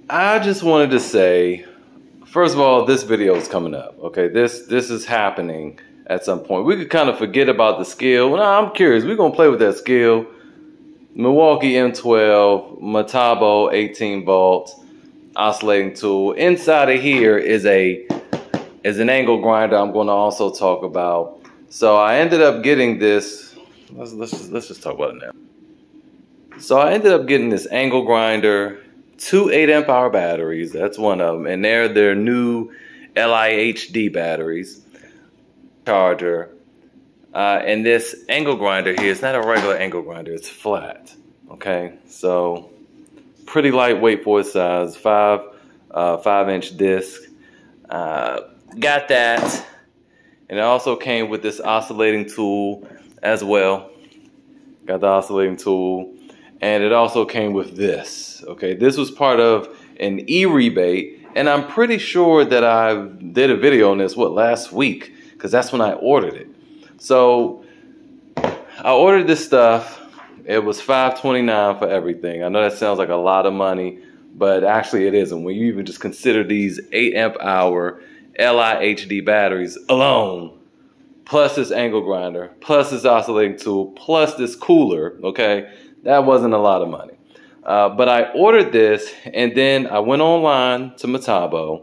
I just wanted to say, first of all, this video is coming up. Okay, this is happening at some point. We could kind of forget about the scale. Well, I'm curious. We're gonna play with that scale. Milwaukee M12, Metabo 18 volt oscillating tool. Inside of here is an angle grinder I'm going to also talk about. So I ended up getting this. Let's just talk about it now. So I ended up getting this angle grinder, 2 8-amp hour batteries. That's one of them, and they're new LIHD batteries. Charger, and this angle grinder here. It's not a regular angle grinder. It's flat. Okay, so pretty lightweight for its size. 5-inch disc. Got that, and it also came with this oscillating tool as well. Got the oscillating tool, and it also came with this. Okay, this was part of an e-rebate, and I'm pretty sure that I did a video on this last week, because that's when I ordered it. So I ordered this stuff. It was $5.29 for everything. I know that sounds like a lot of money, but actually it isn't. When you even just consider these 8-amp hour LIHD batteries alone, plus this angle grinder, plus this oscillating tool, plus this cooler, okay, that wasn't a lot of money. But I ordered this, and then I went online to Metabo,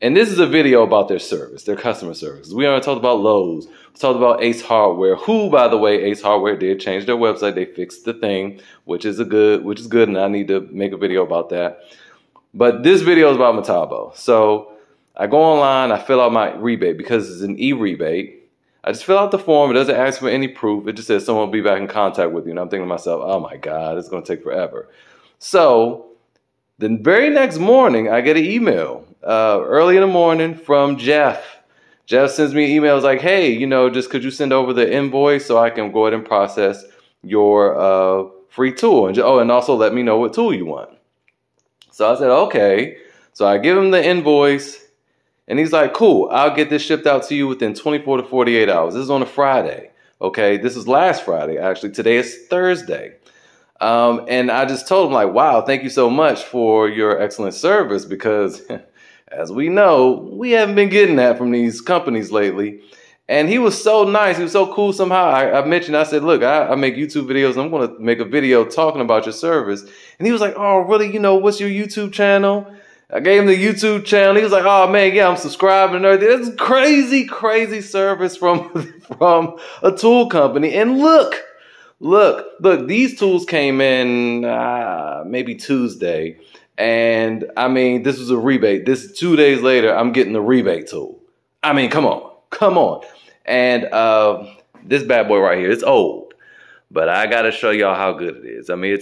and this is a video about their service, their customer service. We already talked about Lowe's. We talked about Ace Hardware, who, by the way, Ace Hardware did change their website. They fixed the thing, which is good, and I need to make a video about that. But this video is about Metabo. So I go online, I fill out my rebate because it's an e-rebate. I just fill out the form. It doesn't ask for any proof. It just says someone will be back in contact with you. And I'm thinking to myself, oh my God, it's going to take forever. So the very next morning, I get an email early in the morning from Jeff. Jeff sends me an email. It's like, hey, just could you send over the invoice so I can go ahead and process your free tool? And and also let me know what tool you want. So I said, okay. So I give him the invoice, and he's like, cool, I'll get this shipped out to you within 24 to 48 hours. This is on a Friday. Okay, this is last Friday, actually. Today is Thursday. And I just told him, like, wow, thank you so much for your excellent service, because as we know, we haven't been getting that from these companies lately. And he was so nice. He was so cool. Somehow I said, look, I make YouTube videos, and I'm going to make a video talking about your service. And he was like, oh, really? What's your YouTube channel? I gave him the YouTube channel. He was like, oh, man, yeah, I'm subscribing and everything. It's crazy, crazy service from a tool company. And look, these tools came in maybe Tuesday. And, I mean, this was a rebate. This 2 days later, I'm getting the rebate tool. I mean, come on. And this bad boy right here, it's old. But I got to show y'all how good it is. I mean,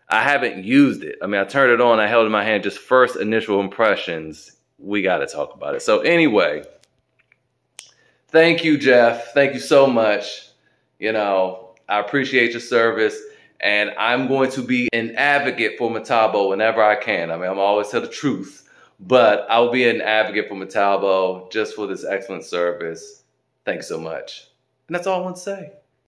I haven't used it. I mean, I turned it on. I held it in my hand. Just first initial impressions. We got to talk about it. So anyway, thank you, Jeff. Thank you so much. I appreciate your service. And I'm going to be an advocate for Metabo whenever I can. I mean, I'm always tell the truth. But I'll be an advocate for Metabo just for this excellent service. Thanks so much. And that's all I want to say.